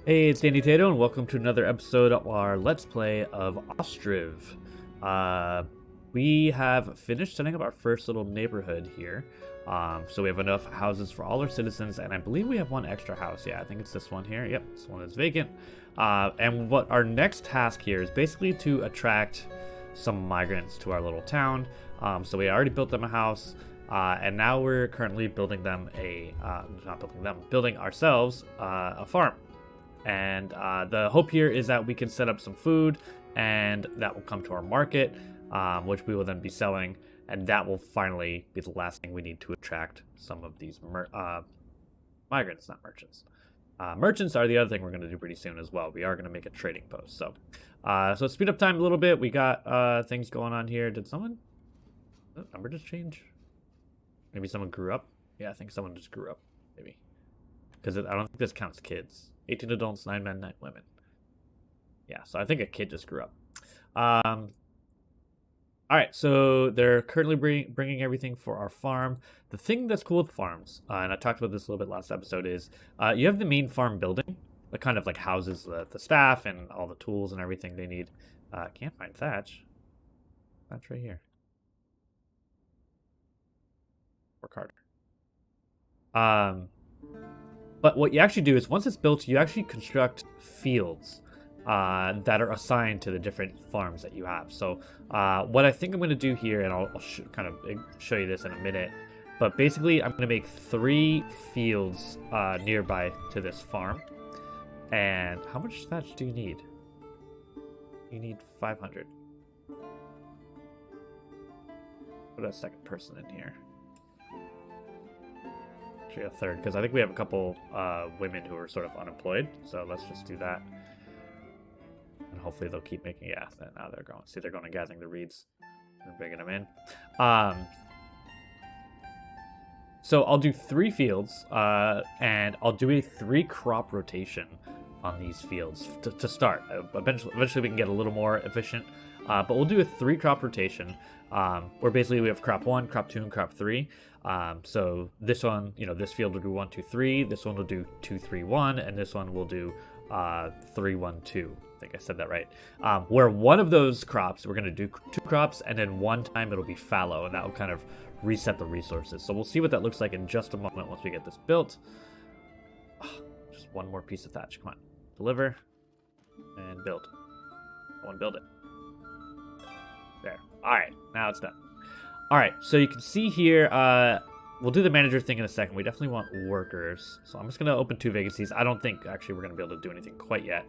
Hey, it's Danny Tato, and welcome to another episode of our Let's Play of Ostriv. We have finished setting up our first little neighborhood here. So we have enough houses for all our citizens, and I believe we have one extra house. Yeah, I think it's this one here. Yep, this one is vacant. And what our next task here is basically to attract some migrants to our little town. So we already built them a house. And now we're currently building them building ourselves a farm. And the hope here is that we can set up some food, and that will come to our market, which we will then be selling, and that will finally be the last thing we need to attract some of these migrants, not merchants. Merchants are the other thing we're going to do pretty soon as well. We are going to make a trading post. So speed up time a little bit. We got things going on here. Did someone... Did the number just change? Maybe someone grew up? Yeah, I think someone just grew up. Maybe. Because I don't think this counts kids. 18 adults, 9 men, 9 women. Yeah, so I think a kid just grew up. All right, so they're currently bringing everything for our farm. The thing that's cool with farms, and I talked about this a little bit last episode, is you have the main farm building that kind of like houses the staff and all the tools and everything they need. Can't find thatch. Thatch right here. Work harder. But what you actually do is once it's built, you actually construct fields that are assigned to the different farms that you have. So what I think I'm going to do here, and I'll kind of show you this in a minute, but basically I'm going to make 3 fields nearby to this farm. And how much thatch do you need? You need 500. Put a second person in here. Actually a third, because I think we have a couple women who are sort of unemployed, so let's just do that, and hopefully they'll keep making. Yeah, now they're going. See, they're going and gathering the reeds and bringing them in. So I'll do 3 fields, and I'll do a 3 crop rotation on these fields to start. Eventually we can get a little more efficient, but we'll do a 3 crop rotation, where basically we have crop 1, crop 2, and crop 3. So this one, this field will do 1, 2, 3. This one will do 2, 3, 1, and this one will do 3, 1, 2. I think I said that right. Where one of those crops, we're going to do 2 crops, and then one time it'll be fallow, and that will kind of reset the resources. So we'll see what that looks like in just a moment once we get this built. Just one more piece of thatch. Come on. Deliver. And build. Go and build it. There. Alright, now it's done. Alright, so you can see here, we'll do the manager thing in a second. We definitely want workers. So I'm just going to open 2 vacancies. I don't think, actually, we're going to be able to do anything quite yet,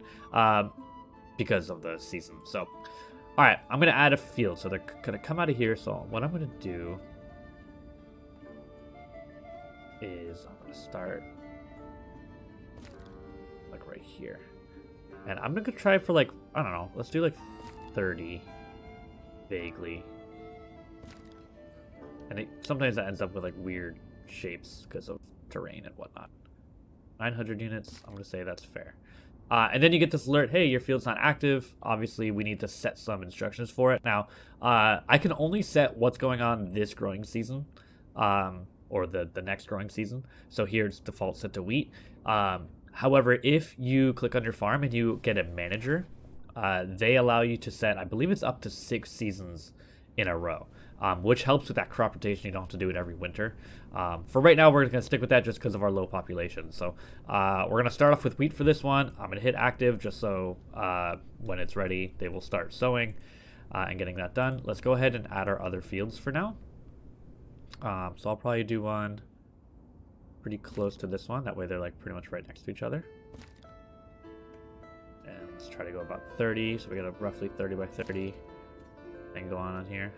because of the season. So, alright, I'm going to add a field. So they're going to come out of here. So what I'm going to do is I'm going to start like right here. And I'm going to try for like, I don't know, let's do like 30 vaguely. And sometimes that ends up with like weird shapes because of terrain and whatnot. 900 units, I'm going to say that's fair. And then you get this alert, hey, your field's not active. Obviously, we need to set some instructions for it. Now, I can only set what's going on this growing season, or the next growing season. So here it's default set to wheat. However, if you click on your farm and you get a manager, they allow you to set, I believe it's up to 6 seasons in a row, which helps with that crop rotation. You don't have to do it every winter. For right now, we're going to stick with that just because of our low population. So we're going to start off with wheat for this one. I'm going to hit active just so when it's ready, they will start sowing and getting that done. Let's go ahead and add our other fields for now. So I'll probably do one pretty close to this one. That way they're like pretty much right next to each other. And let's try to go about 30. So we got a roughly 30 by 30 thing going on here.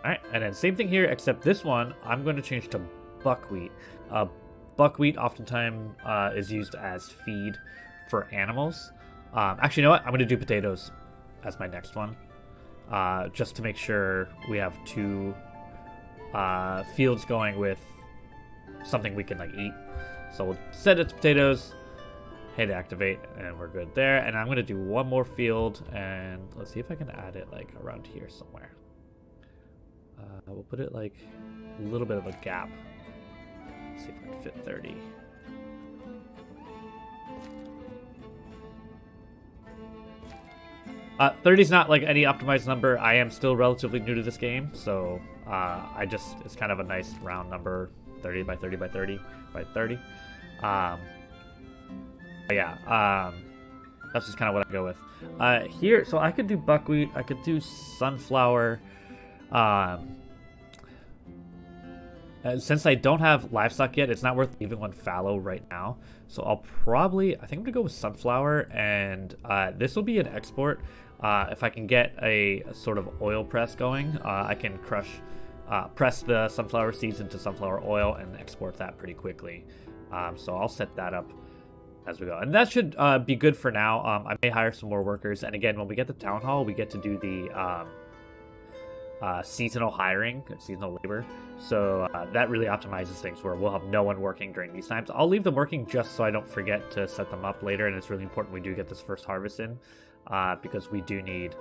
Alright, and then same thing here, except this one, I'm going to change to buckwheat. Buckwheat oftentimes is used as feed for animals. Actually, you know what? I'm going to do potatoes as my next one. Just to make sure we have 2 fields going with something we can like eat. So we'll set it to potatoes, hit activate, and we're good there. And I'm going to do one more field, and let's see if I can add it like around here somewhere. We'll put it like a little bit of a gap. Let's see if I can fit 30. Uh, 30 is not like any optimized number. I am still relatively new to this game, so it's kind of a nice round number, 30 by 30 by 30 by 30. But yeah, that's just kind of what I go with. Here, so I could do buckwheat, I could do sunflower. Since I don't have livestock yet, it's not worth leaving one fallow right now. So I think I'm gonna go with sunflower, and this will be an export. If I can get a sort of oil press going, I can press the sunflower seeds into sunflower oil and export that pretty quickly. So I'll set that up as we go. And that should be good for now. I may hire some more workers. And again, when we get the town hall, we get to do the seasonal hiring, seasonal labor. So that really optimizes things where we'll have no one working during these times. I'll leave them working just so I don't forget to set them up later. And it's really important we do get this first harvest in because we do need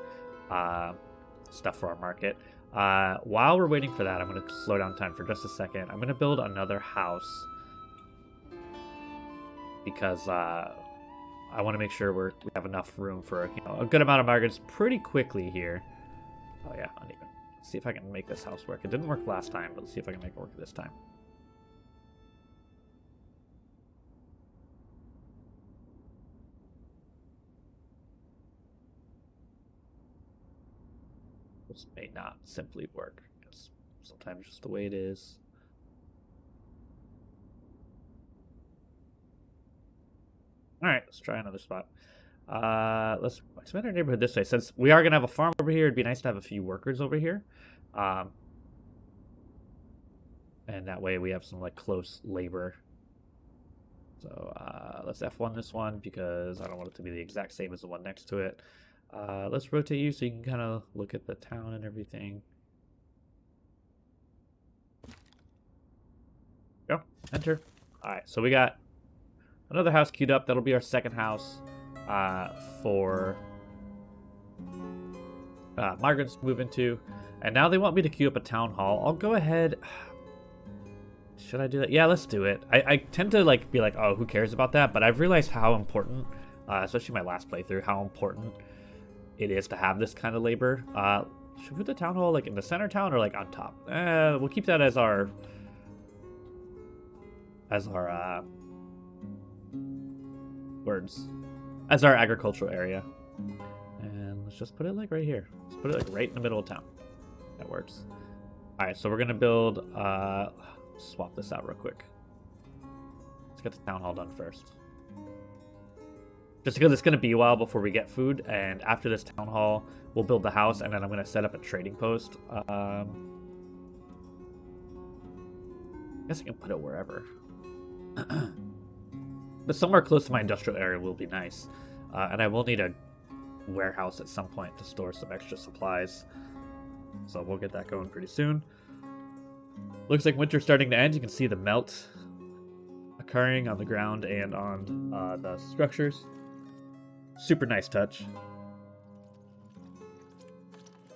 stuff for our market. While we're waiting for that, I'm going to slow down time for just a second. I'm going to build another house because I want to make sure we have enough room for a good amount of migrants pretty quickly here. Oh yeah, uneven. Let's see if I can make this house work. It didn't work last time, but let's see if I can make it work this time. This may not simply work. It's sometimes just the way it is. All right, let's try another spot. Let's expand our neighborhood this way. Since we are gonna have a farm over here, it'd be nice to have a few workers over here. And that way we have some like close labor. So let's F1 this one because I don't want it to be the exact same as the one next to it. Let's rotate you so you can kind of look at the town and everything. Go, enter. All right, so we got another house queued up. That'll be our second house for migrants to move into. And now they want me to queue up a town hall. I'll go ahead. Should I do that? Yeah, let's do it. I tend to be like, oh, who cares about that? But I've realized how important, especially my last playthrough, how important it is to have this kind of labor. Should we put the town hall in the center town or on top? We'll keep that as our as our agricultural area. And let's just put it right here. Let's put it right in the middle of town. That works. All right, so we're gonna build. Swap this out real quick. Let's get the town hall done first. Just because it's gonna be a while before we get food, and after this town hall, we'll build the house, and then I'm gonna set up a trading post. I guess I can put it wherever. But somewhere close to my industrial area will be nice. And I will need a warehouse at some point to store some extra supplies. So we'll get that going pretty soon. Looks like winter's starting to end. You can see the melt occurring on the ground and on the structures. Super nice touch.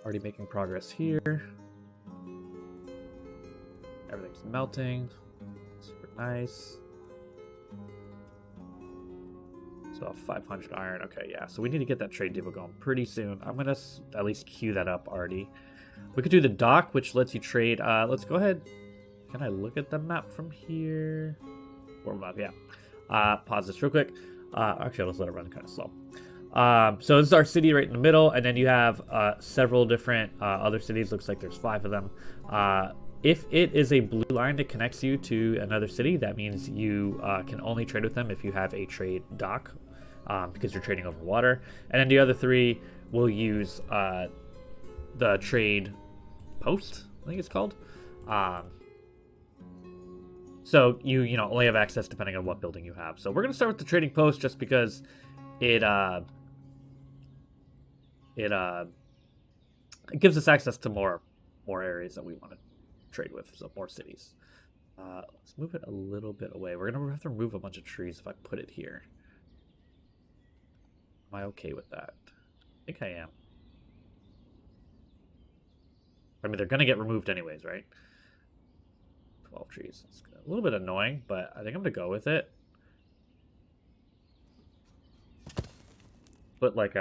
Already making progress here. Everything's melting. Super nice. So 500 iron. Okay, yeah. So we need to get that trade deal going pretty soon. I'm going to at least queue that up already. We could do the dock, which lets you trade. Let's go ahead. Can I look at the map from here? World map, yeah. Pause this real quick. Actually, I'll just let it run kind of slow. So this is our city right in the middle, and then you have several different other cities. Looks like there's 5 of them. If it is a blue line that connects you to another city, that means you can only trade with them if you have a trade dock, because you're trading over water. And then the other 3 will use the trade post, I think it's called. So you only have access depending on what building you have. So we're gonna start with the trading post just because it gives us access to more areas that we want to trade with, so more cities. Let's move it a little bit away. We're gonna have to remove a bunch of trees if I put it here. Am I okay with that? I think I am. I mean, they're gonna get removed anyways, right? 12 trees. It's a little bit annoying, but I think I'm going to go with it. Put like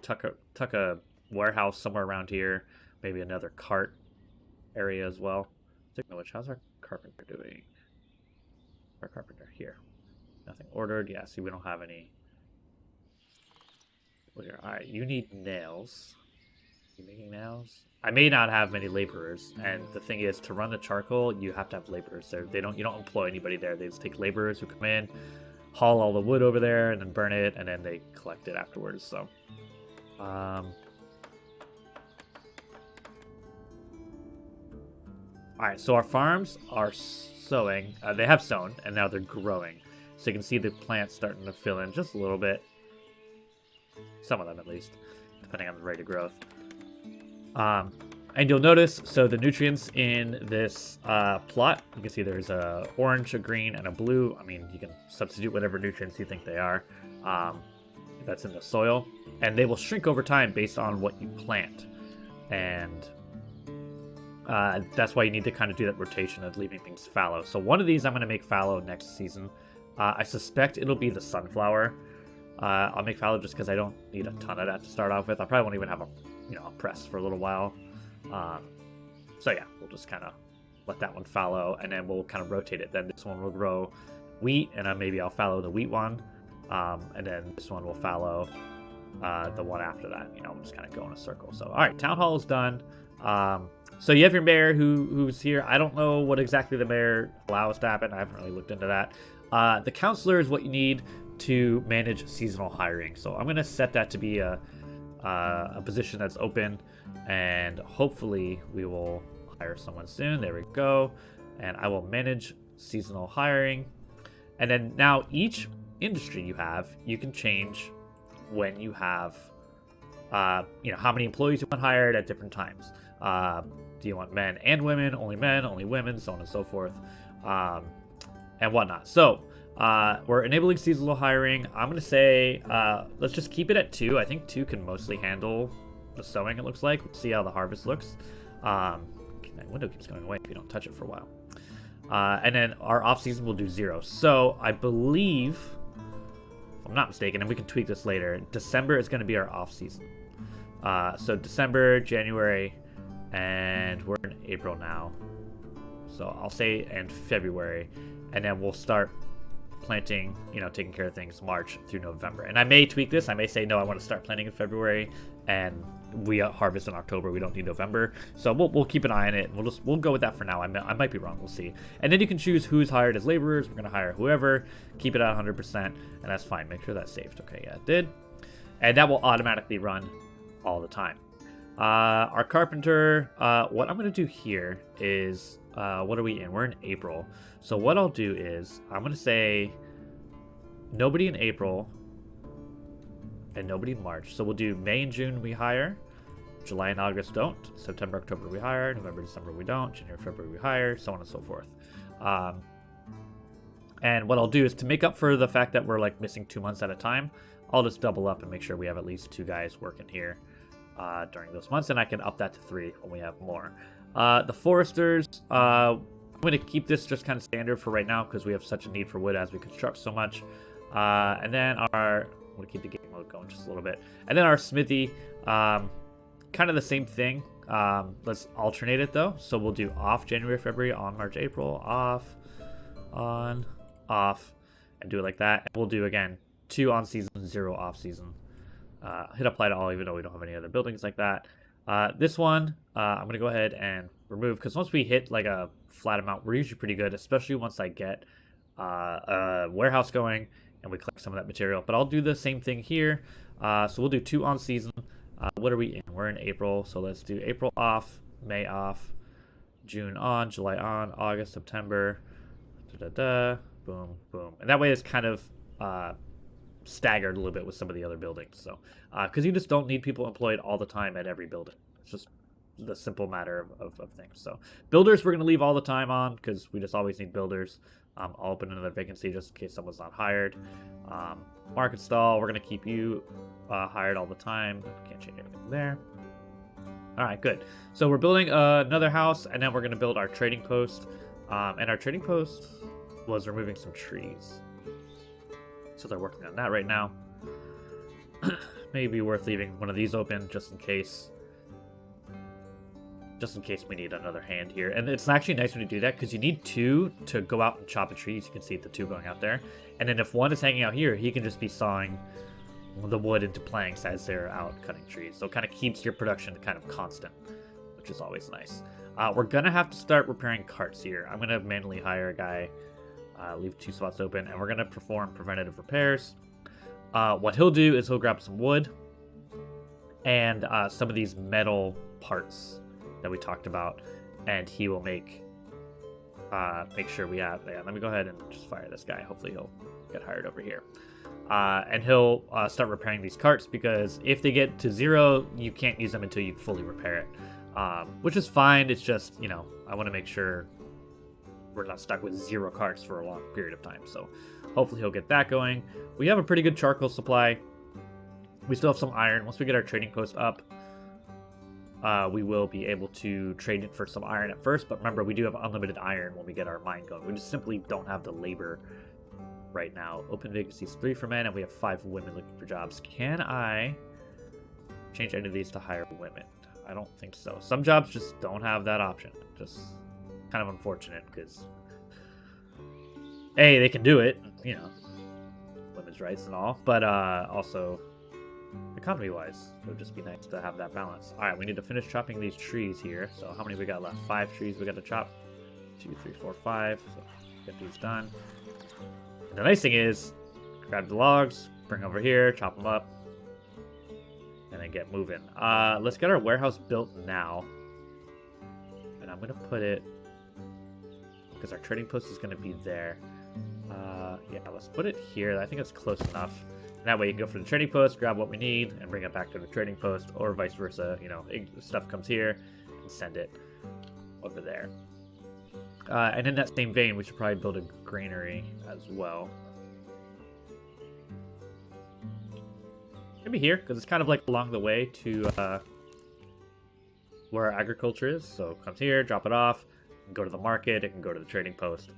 tuck a warehouse somewhere around here. Maybe another cart area as well. How's our carpenter doing? Our carpenter here. Nothing ordered. Yeah, see, we don't have any. Here. All right, you need nails. You making nails? I may not have many laborers, and the thing is, to run the charcoal, you have to have laborers there. You don't employ anybody there. They just take laborers who come in, haul all the wood over there, and then burn it, and then they collect it afterwards. So, all right. So our farms are sowing. They have sown, and now they're growing. So you can see the plants starting to fill in just a little bit. Some of them, at least, depending on the rate of growth. And you'll notice, so the nutrients in this plot, you can see there's a orange, a green, and a blue. I mean, you can substitute whatever nutrients you think they are. That's in the soil. And they will shrink over time based on what you plant. And that's why you need to kind of do that rotation of leaving things fallow. So one of these I'm going to make fallow next season. I suspect it'll be the sunflower. I'll make fallow just because I don't need a ton of that to start off with. I probably won't even have a press for a little while. So yeah, we'll just kind of let that one fallow, and then we'll kind of rotate it. Then this one will grow wheat, and maybe I'll fallow the wheat one, and then this one will fallow the one after that. We'll just kind of go in a circle. So all right, town hall is done. So you have your mayor who's here. I don't know what exactly the mayor allows to happen. I haven't really looked into that. The counselor is what you need to manage seasonal hiring. So I'm going to set that to be a position that's open, and hopefully we will hire someone soon. There we go. And I will manage seasonal hiring. And then now each industry you can change when you have, how many employees you want hired at different times. Do you want men and women, only women, so on and so forth, and whatnot. So we're enabling seasonal hiring. I'm going to say, let's just keep it at 2. I think 2 can mostly handle the sowing, it looks like. We'll see how the harvest looks. That window keeps going away if you don't touch it for a while. And then our off-season will do 0. So I believe, if I'm not mistaken, and we can tweak this later, December is going to be our off-season. So December, January, and we're in April now. So I'll say and February, and then we'll start planting, taking care of things March through November. And I may tweak this. I may say, no, I want to start planting in February, and we harvest in October. We don't need November. So we'll keep an eye on it. We'll go with that for now. I might be wrong. We'll see. And then you can choose who's hired as laborers. We're going to hire whoever. Keep it at 100%, and that's fine. Make sure that's saved. Okay, yeah, it did. And that will automatically run all the time. Our carpenter, what I'm going to do here is, what are we in? We're in April. So what I'll do is, I'm going to say nobody in April and nobody in March. So we'll do May and June we hire, July and August don't, September, October we hire, November, December we don't, January, February we hire, so on and so forth. And what I'll do is, to make up for the fact that we're like missing 2 months at a time, I'll just double up and make sure we have at least 2 guys working here during those months, and I can up that to 3 when we have more. The foresters, I'm going to keep this just kind of standard for right now because we have such a need for wood as we construct so much. And then I'm going to keep the game mode going just a little bit. And then our smithy, kind of the same thing. Let's alternate it though. So we'll do off January, February, on March, April, off, on, off, and do it like that. And we'll do again 2 on season, 0 off season. Hit apply to all, even though we don't have any other buildings like that. This one, I'm going to go ahead and remove, because once we hit like a flat amount, we're usually pretty good, especially once I get a warehouse going and we collect some of that material. But I'll do the same thing here. So we'll do 2 on season. What are we in? We're in April, so let's do April off, May off, June on, July on, August, September, boom, boom. And that way it's kind of staggered a little bit with some of the other buildings. So because you just don't need people employed all the time at every building. It's just the simple matter of things. So builders we're going to leave all the time on because we just always need builders. I'll open another vacancy just in case someone's not hired. Market stall, we're going to keep you hired all the time. Can't change anything there. All right, good. So we're building another house, and then we're going to build our trading post. And our trading post was removing some trees. So they're working on that right now. Maybe worth leaving one of these open just in case. Just in case we need another hand here. And it's actually nice when you do that because you need two to go out and chop a tree. You can see the two going out there. And then if one is hanging out here, he can just be sawing the wood into planks as they're out cutting trees. So it kind of keeps your production kind of constant, which is always nice. We're going to have to start repairing carts here. I'm going to manually hire a guy, leave 2 spots open, and we're going to perform preventative repairs. What he'll do is he'll grab some wood and some of these metal parts that we talked about, and he will make sure we have. Yeah, let me go ahead and just fire this guy. Hopefully he'll get hired over here. And he'll start repairing these carts, because if they get to 0, you can't use them until you fully repair it. Which is fine. It's just, you know, I want to make sure we're not stuck with 0 carts for a long period of time. So hopefully he'll get that going. We have a pretty good charcoal supply. We still have some iron. Once we get our trading post up, we will be able to trade it for some iron at first. But remember, we do have unlimited iron when we get our mine going. We just simply don't have the labor right now. Open vacancies 3 for men, and we have 5 women looking for jobs. Can I change any of these to hire women? I don't think so. Some jobs just don't have that option. Just kind of unfortunate, because A, they can do it, you know, women's rights and all, but also economy-wise, it would just be nice to have that balance. All right, we need to finish chopping these trees here. So how many we got left? 5 trees we got to chop. 2, 3, 4, 5. So get these done. And the nice thing is, grab the logs, bring over here, chop them up, and then get moving. Let's get our warehouse built now. And I'm gonna put it, because our trading post is gonna be there. Yeah, let's put it here. I think it's close enough. And that way you can go for the trading post, grab what we need, and bring it back to the trading post, or vice versa. You know, stuff comes here and send it over there. And in that same vein, we should probably build a granary as well. Maybe here, because it's kind of like along the way to where our agriculture is. So it comes here, drop it off, go to the market, it can go to the trading post.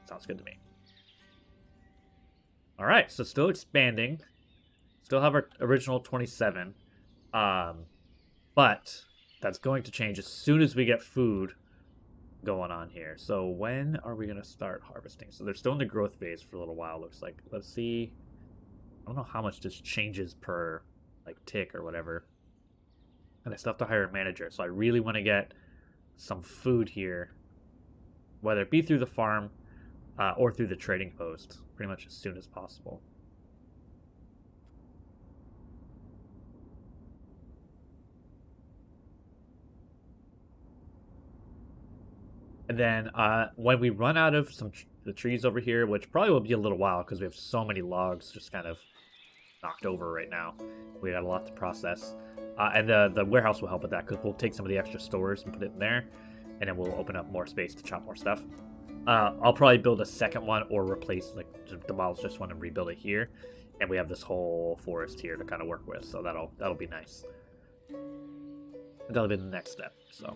Sounds good to me. Alright, so still expanding. Still have our original 27. But that's going to change as soon as we get food going on here. So when are we going to start harvesting? So they're still in the growth phase for a little while, looks like. Let's see. I don't know how much this changes per like tick or whatever. And I still have to hire a manager, so I really want to get some food here, whether it be through the farm or through the trading post, pretty much as soon as possible. And then when we run out of the trees over here, which probably will be a little while because we have so many logs just kind of knocked over right now. We got a lot to process. And the warehouse will help with that, because we'll take some of the extra stores and put it in there, and then we'll open up more space to chop more stuff. I'll probably build a second one, or replace, like, demolish this one and rebuild it here. And we have this whole forest here to kind of work with, so that'll be nice. And that'll be the next step. So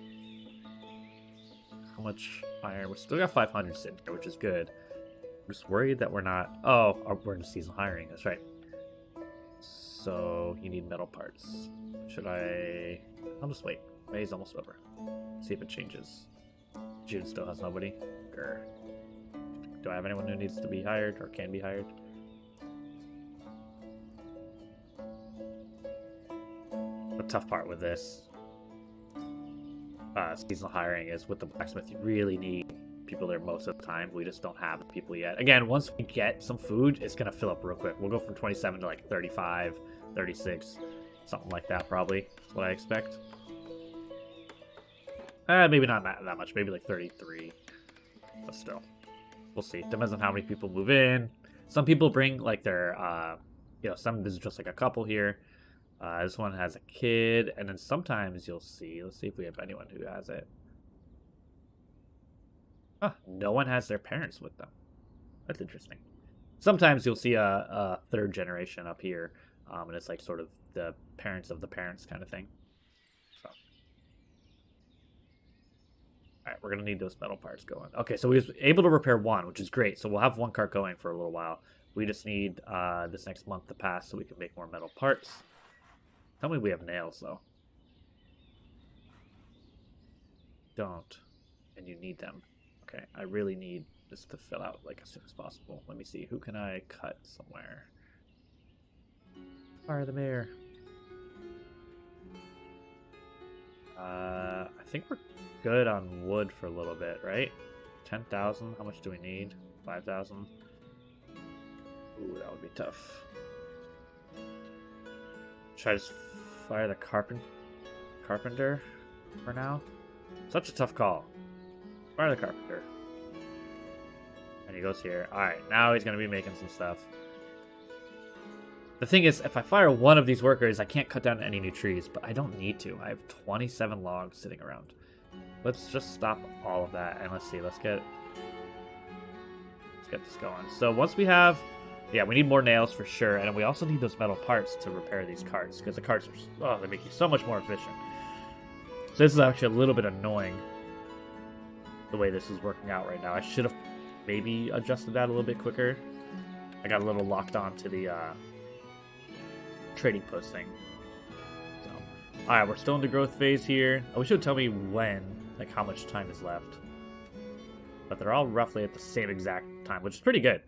how much iron? We still got 500 sitting here, which is good. I'm just worried that we're not. Oh, we're in seasonal hiring. That's right. So you need metal parts. Should I? I'll just wait. May's almost over. See if it changes. June still has nobody. Grr. Do I have anyone who needs to be hired or can be hired? The tough part with this seasonal hiring is with the blacksmith, you really need people there most of the time. We just don't have the people yet. Again, once we get some food, it's going to fill up real quick. We'll go from 27 to like 35, 36, something like that probably. That's what I expect. Maybe not that much. Maybe like 33. But still, we'll see. Depends on how many people move in. Some people bring like their, some, this is just like a couple here. This one has a kid. And then sometimes you'll see, let's see if we have anyone who has it. No one has their parents with them. That's interesting. Sometimes you'll see a third generation up here. And it's like sort of the parents of the parents kind of thing. So All right, we're gonna need those metal parts going. Okay, so we was able to repair one, which is great. So we'll have one cart going for a little while. We just need this next month to pass so we can make more metal parts. Tell me we have nails though. Don't, and you need them. Okay, I really need this to fill out like as soon as possible. Let me see, who can I cut somewhere? Fire the mayor. I think we're good on wood for a little bit, right? 10,000. How much do we need? 5,000. Ooh, that would be tough. Should I just fire the carpenter for now? Such a tough call. Fire the carpenter. And he goes here. Alright, now he's going to be making some stuff. The thing is, if I fire one of these workers, I can't cut down any new trees, but I don't need to. I have 27 logs sitting around. Let's just stop all of that, and let's see. Let's get this going. So once we have... Yeah, we need more nails for sure, and we also need those metal parts to repair these carts, because the carts are... Oh, they make you so much more efficient. So this is actually a little bit annoying, the way this is working out right now. I should have maybe adjusted that a little bit quicker. I got a little locked on to the... trading post thing. So, alright, we're still in the growth phase here. I wish it would tell me when, like how much time is left. But they're all roughly at the same exact time, which is pretty good.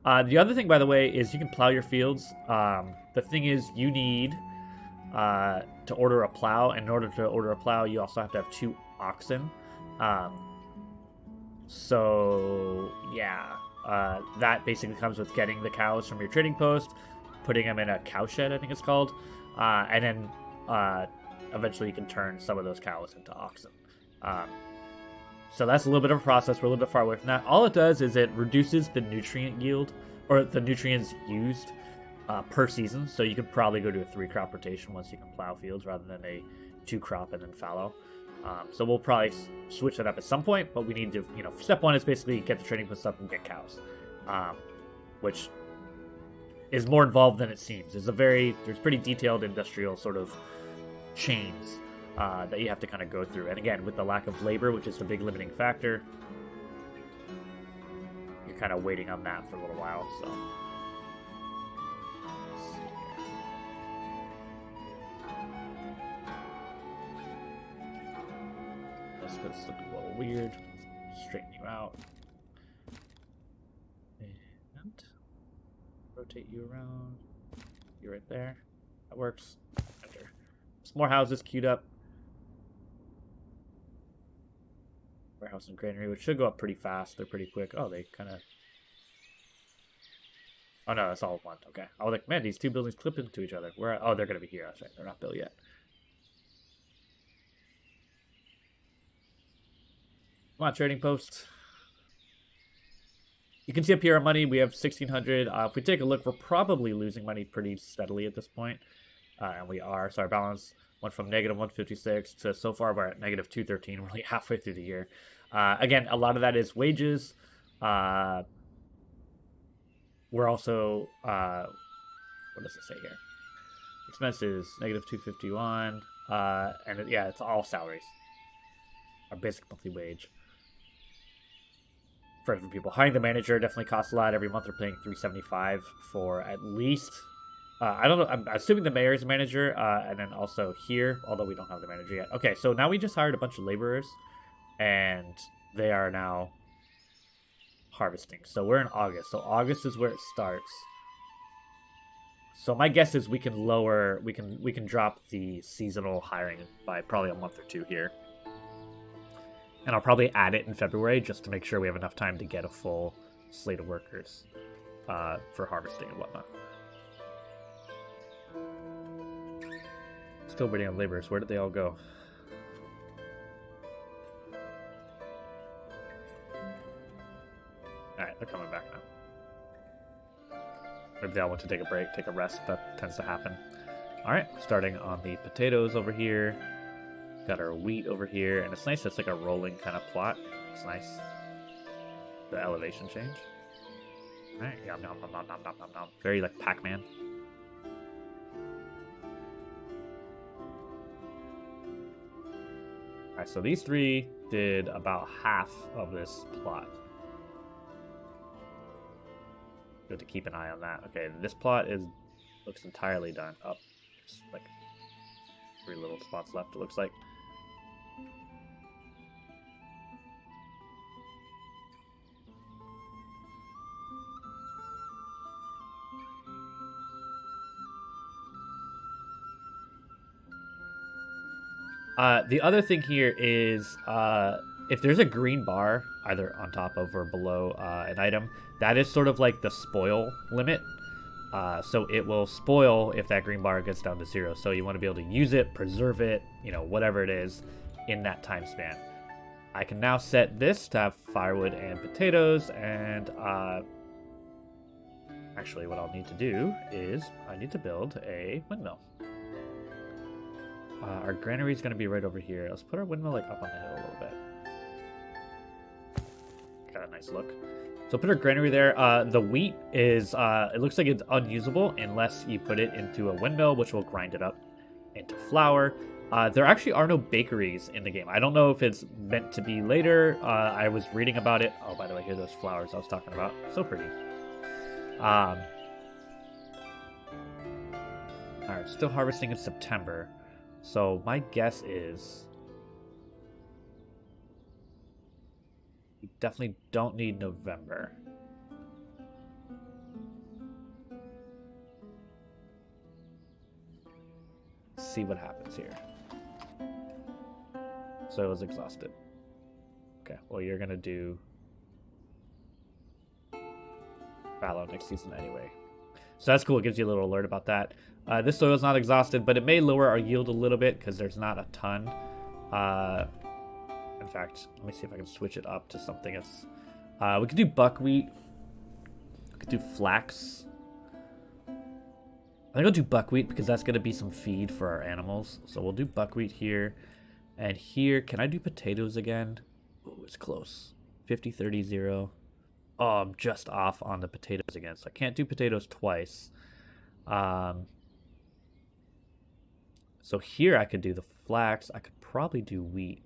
The other thing, by the way, is you can plow your fields. The thing is, you need to order a plow. And in order to order a plow, you also have to have 2 oxen. So, yeah. That basically comes with getting the cows from your trading post, putting them in a cow shed, I think it's called, and then eventually you can turn some of those cows into oxen. So that's a little bit of a process. We're a little bit far away from that. All it does is it reduces the nutrient yield, or the nutrients used per season. So you could probably go to a 3-crop rotation once you can plow fields rather than a 2-crop and then fallow. So we'll probably switch that up at some point, but we need to, step 1 is basically get the trading post up and get cows, which is more involved than it seems. There's pretty detailed industrial sort of chains that you have to kind of go through. And again, with the lack of labor, which is the big limiting factor, you're kind of waiting on that for a little while. So let's see here. This is looking a little weird. Straighten you out. And rotate you around. You're right there. That works. Enter. Some more houses queued up. Warehouse and granary, which should go up pretty fast. They're pretty quick. Oh, they kind of... Oh, no, that's all one. Okay. I was like, man, these 2 buildings clip into each other. Where? Oh, they're going to be here. That's right. They're not built yet. Come on, trading post. You can see up here our money. We have 1,600. If we take a look, we're probably losing money pretty steadily at this point. And we are. So our balance went from negative 156 to so far we're at negative 213. We're like halfway through the year. Again, a lot of that is wages. We're also, what does it say here? Expenses, negative 251. And yeah, it's all salaries. Our basic monthly wage. For different people. Hiring the manager definitely costs a lot. Every month they're paying $375 for at least... I don't know. I'm assuming the mayor's manager, and then also here, although we don't have the manager yet. Okay, so now we just hired a bunch of laborers, and they are now harvesting. So we're in August. So August is where it starts. So my guess is we can lower, we can drop the seasonal hiring by probably a month or 2 here. And I'll probably add it in February just to make sure we have enough time to get a full slate of workers for harvesting and whatnot. Still waiting on laborers. Where did they all go? Alright, they're coming back now. Maybe they all want to take a break, take a rest. That tends to happen. Alright, starting on the potatoes over here. Got our wheat over here. And it's nice, it's like a rolling kind of plot. It's nice. The elevation change. Alright, yum, yum, yum, yum, yum, yum, yum. Very like Pac-Man. Alright, so these 3 did about half of this plot. Good to keep an eye on that. Okay, this plot looks entirely done. Oh, there's like 3 little spots left, it looks like. The other thing here is if there's a green bar either on top of or below an item, that is sort of like the spoil limit. So it will spoil if that green bar gets down to 0. So you want to be able to use it, preserve it, you know, whatever it is in that time span. I can now set this to have firewood and potatoes, and actually what I'll need to do is I need to build a windmill. Our granary is going to be right over here. Let's put our windmill like up on the hill a little bit. Got a nice look. So put our granary there. The wheat is, it looks like it's unusable unless you put it into a windmill, which will grind it up into flour. There actually are no bakeries in the game. I don't know if it's meant to be later. I was reading about it. Oh, by the way, here are those flowers I was talking about. So pretty. Alright, still harvesting in September. So my guess is we definitely don't need November. Let's see what happens here. So it was exhausted. Okay, well you're gonna do fallow next season anyway. So that's cool, it gives you a little alert about that. This soil is not exhausted, but it may lower our yield a little bit because there's not a ton. In fact, let me see if I can switch it up to something else. We could do buckwheat. We could do flax. I think I'll do buckwheat because that's going to be some feed for our animals. So we'll do buckwheat here. And here, can I do potatoes again? Oh, it's close. 50, 30, 0. Oh, I'm just off on the potatoes again. So I can't do potatoes twice. So here I could do the flax. I could probably do wheat.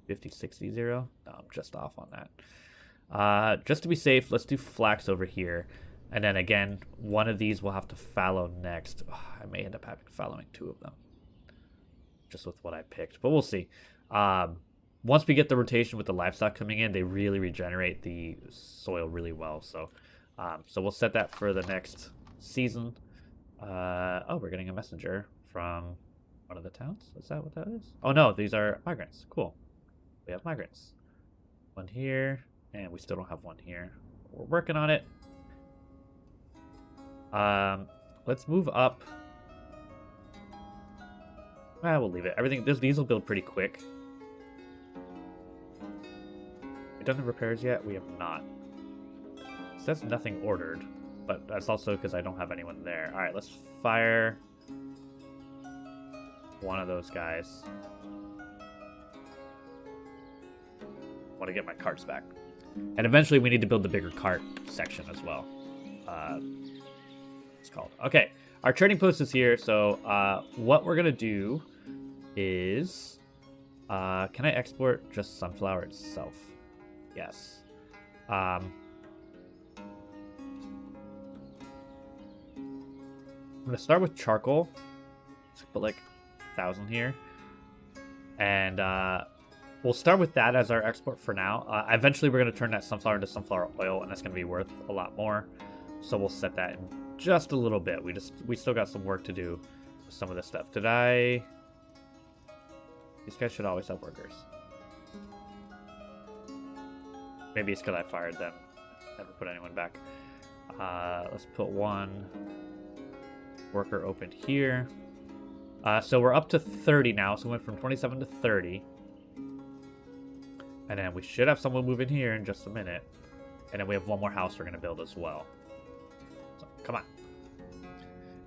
50, 60, 0. No, I'm just off on that. Just to be safe, let's do flax over here. And then again, one of these will have to fallow next. Oh, I may end up having fallowing 2 of them. Just with what I picked. But we'll see. Once we get the rotation with the livestock coming in, they really regenerate the soil really well. So we'll set that for the next season. Oh, we're getting a messenger from one of the towns. Is that what that is? Oh no, these are migrants. Cool. We have migrants. One here, and we still don't have one here. We're working on it. Let's move up. We'll leave it. Everything. These will build pretty quick. We've done the repairs yet? We have not. So that's nothing ordered, but that's also because I don't have anyone there. All right, let's fire one of those guys. I want to get my carts back. And eventually we need to build the bigger cart section as well. It's called. Okay, our trading post is here. So what we're going to do is... can I export just sunflower itself? Yes. I'm going to start with charcoal. Let's put like 1,000 here. And we'll start with that as our export for now. Eventually we're going to turn that sunflower into sunflower oil, and that's going to be worth a lot more. So we'll set that in just a little bit. We still got some work to do with some of this stuff. Did I... These guys should always have workers. Maybe it's because I fired them. Never put anyone back. Let's put one worker open here. So we're up to 30 now. So we went from 27 to 30. And then we should have someone move in here in just a minute. And then we have one more house we're going to build as well. So, come on.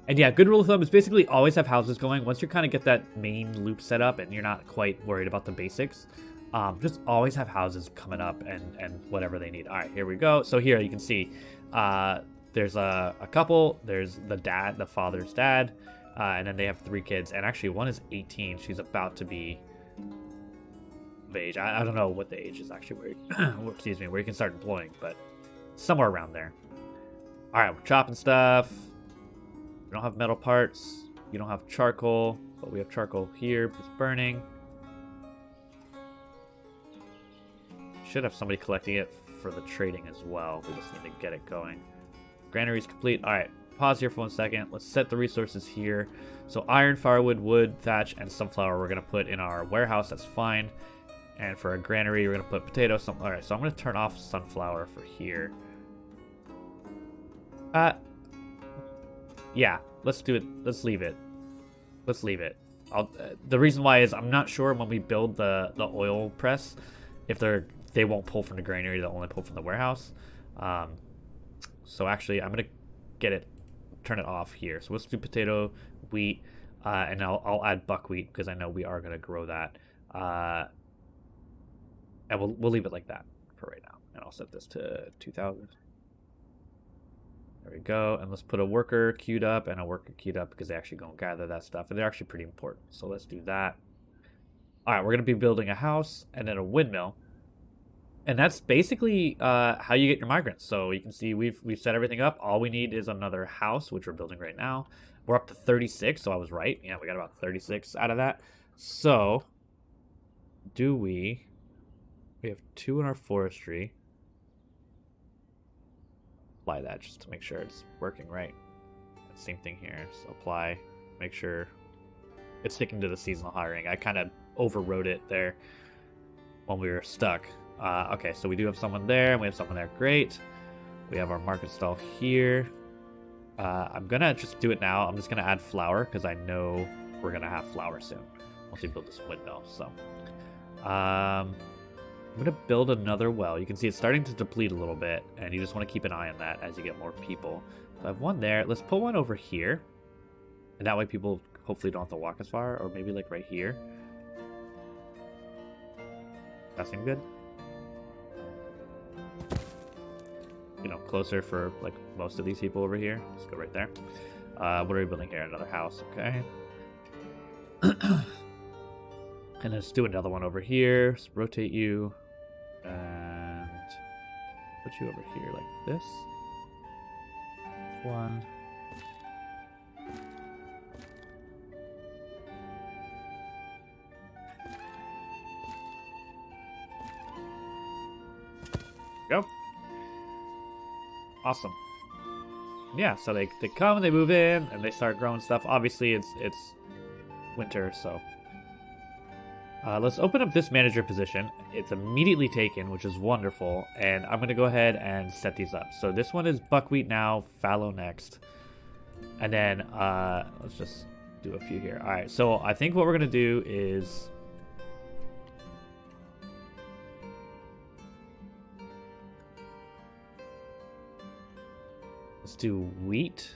And yeah, good rule of thumb is basically always have houses going. Once you kind of get that main loop set up and you're not quite worried about the basics, just always have houses coming up and whatever they need. All right, here we go. So here you can see there's a couple. There's the dad, the father's dad, and then they have 3 kids. And actually one is 18. She's about to be of age. I don't know what the age is actually where excuse me, where you can start employing, but somewhere around there. All right, we're chopping stuff. We don't have metal parts. You don't have charcoal, but we have charcoal here. It's burning. Should have somebody collecting it for the trading as well. We just need to get it going. Granary's complete. All right, pause here for 1 second. Let's set the resources here. So iron, firewood, wood, thatch, and sunflower we're going to put in our warehouse. That's fine. And for a granary, we're going to put potato. All right, so I'm going to turn off sunflower for here. Yeah, let's do it. Let's leave it. Let's leave it. The reason why is I'm not sure when we build the oil press if they won't pull from the granary, they'll only pull from the warehouse. So actually, I'm gonna turn it off here. So let's do potato, wheat, and I'll add buckwheat because I know we are gonna grow that. And we'll leave it like that for right now. And I'll set this to 2,000. There we go. And let's put a worker queued up and a worker queued up because they actually go and gather that stuff. And they're actually pretty important. So let's do that. All right, we're going to be building a house and then a windmill. And that's basically how you get your migrants. So you can see we've set everything up. All we need is another house, which we're building right now. We're up to 36, so I was right. Yeah, we got about 36 out of that. So we have 2 in our forestry. Apply that just to make sure it's working right. Same thing here. So apply, make sure it's sticking to the seasonal hiring. I kind of overrode it there when we were stuck. Okay, so we do have someone there, and we have someone there. Great. We have our market stall here. I'm gonna just do it now. I'm just gonna add flour because I know we're gonna have flour soon once we build this windmill. So I'm gonna build another well. You can see it's starting to deplete a little bit, and you just want to keep an eye on that as you get more people. So I have one there. Let's put one over here, and that way people hopefully don't have to walk as far, or maybe like right here. That seem good? You know, closer for like most of these people over here. Let's go right there. What are we building here? Another house, okay. And let's do another one over here. Let's rotate you. And put you over here like this. One. Go. Awesome. Yeah, so they come and they move in and they start growing stuff. Obviously it's winter, so let's open up this manager position. It's immediately taken, which is wonderful, and I'm gonna go ahead and set these up. So this one is buckwheat now, fallow next, and then let's just do a few here. All right, so I think what we're gonna do is let's do wheat.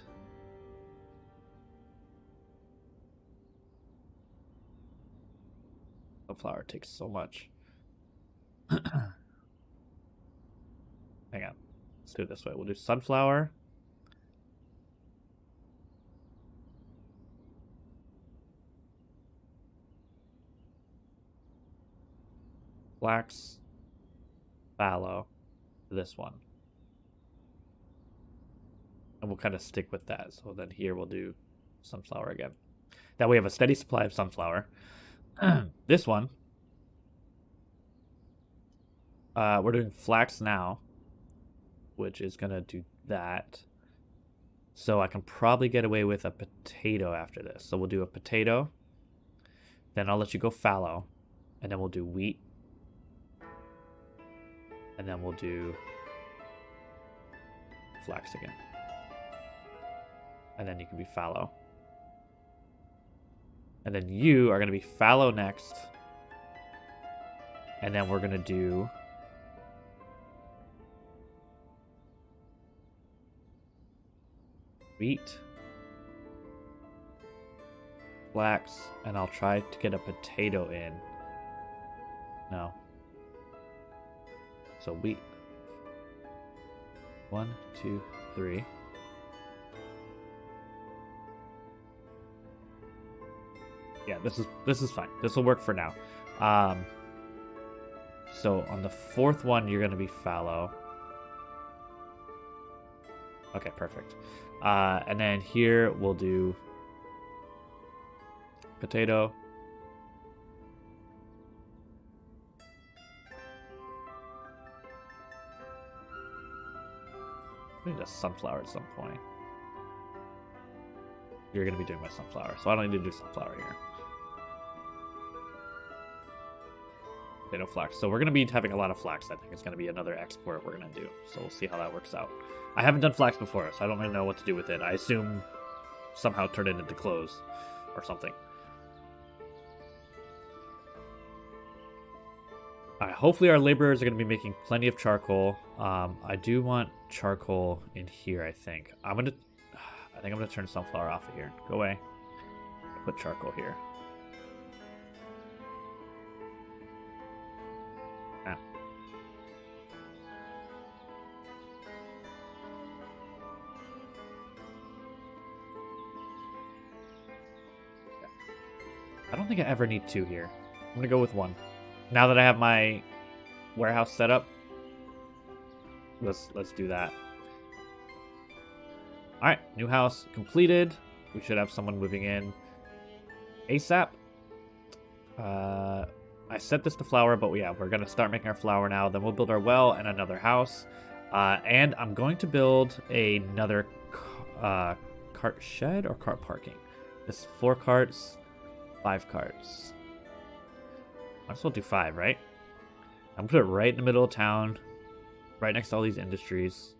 The flour takes so much. Hang on. Let's do it this way. We'll do sunflower. Flax. Fallow. This one. And we'll kind of stick with that. So then here we'll do sunflower again. That way we have a steady supply of sunflower. This one, we're doing flax now, which is going to do that. So I can probably get away with a potato after this. So we'll do a potato. Then I'll let you go fallow. And then we'll do wheat. And then we'll do flax again. And then you can be fallow. And then you are going to be fallow next. And then we're going to do wheat, flax, and I'll try to get a potato in. No. So wheat. 1, 2, 3. Yeah, this is fine. This will work for now. So on the fourth one, you're going to be fallow. Okay, perfect. And then here we'll do potato. I need a sunflower at some point. You're going to be doing my sunflower, so I don't need to do sunflower here. Potato flax. So we're going to be having a lot of flax. I think it's going to be another export we're going to do. So we'll see how that works out. I haven't done flax before, so I don't really know what to do with it. I assume somehow turn it into clothes or something. Alright, hopefully our laborers are going to be making plenty of charcoal. I do want charcoal in here, I think. I think I'm going to turn sunflower off of here. Go away. Put charcoal here. Ah. I don't think I ever need 2 here. I'm going to go with 1. Now that I have my warehouse set up, let's do that. All right, new house completed. We should have someone moving in ASAP. I set this to flour, but yeah, we're gonna start making our flour now. Then we'll build our well and another house. And I'm going to build another cart shed or cart parking. This 4 carts, 5 carts. Might as well do 5, right? I'm gonna put it right in the middle of town, right next to all these industries.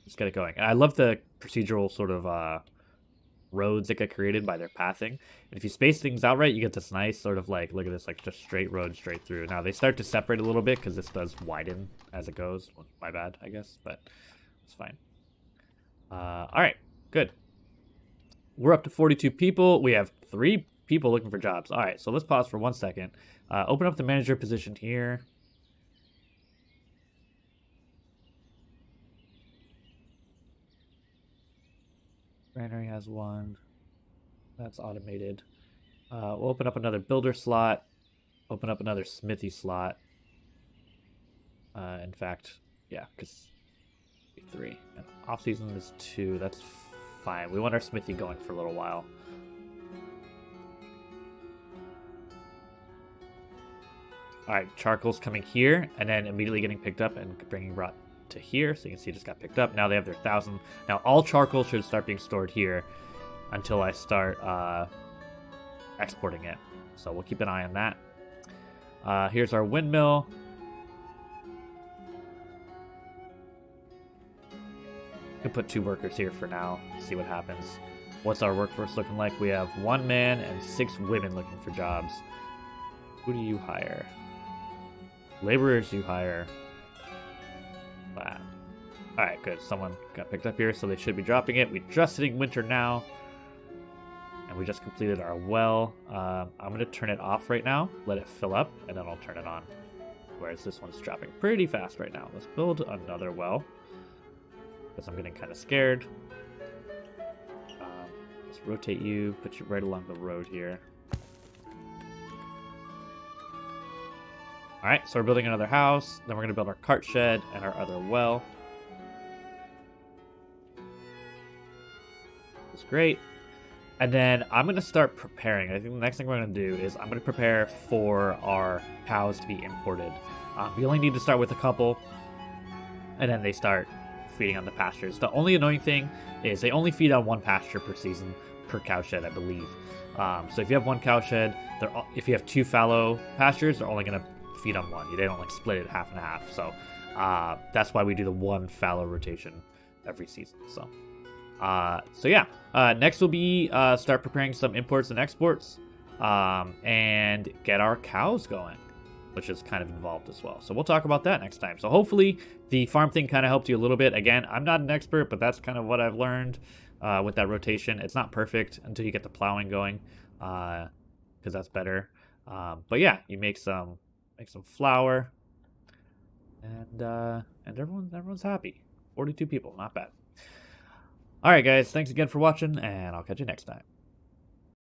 Let's get it going. And I love the procedural sort of roads that get created by their pathing. And if you space things out right, you get this nice sort of like, look at this, like just straight road straight through. Now they start to separate a little bit because this does widen as it goes. Well, my bad, I guess, but it's fine. All right, good. We're up to 42 people. We have 3 people looking for jobs. All right, so let's pause for 1 second. Open up the manager position here. Granary has 1. That's automated. We'll open up another builder slot. Open up another smithy slot. In fact, yeah, because 3. And off season is 2. That's fine. We want our smithy going for a little while. Alright, charcoal's coming here, and then immediately getting picked up and brought to here. So you can see it just got picked up. Now they have their 1,000. Now all charcoal should start being stored here until I start exporting it. So we'll keep an eye on that. Here's our windmill. Could put 2 workers here for now. See what happens. What's our workforce looking like? We have 1 man and 6 women looking for jobs. Who do you hire? Laborers you hire. Wow. Alright, good. Someone got picked up here, so they should be dropping it. We're just hitting winter now. And we just completed our well. I'm going to turn it off right now. Let it fill up, and then I'll turn it on. Whereas this one's dropping pretty fast right now. Let's build another well. Because I'm getting kind of scared. Let's rotate you, put you right along the road here. Alright, so we're building another house. Then we're going to build our cart shed and our other well. That's great. And then I'm going to start preparing. I think the next thing we're going to do is I'm going to prepare for our cows to be imported. We only need to start with a couple. And then they start feeding on the pastures. The only annoying thing is they only feed on 1 pasture per season per cow shed, I believe. So if you have 1 cow shed, if you have 2 fallow pastures, they're only going to feed on 1. They don't like split it half and half. So that's why we do the 1 fallow rotation every season. So yeah, next will be start preparing some imports and exports and get our cows going, which is kind of involved as well. So we'll talk about that next time. So hopefully the farm thing kind of helped you a little bit. Again, I'm not an expert, but that's kind of what I've learned with that rotation. It's not perfect until you get the plowing going, because that's better. But yeah, you make some flour, and everyone's happy. 42 people, not bad. All right, guys, thanks again for watching, and I'll catch you next time.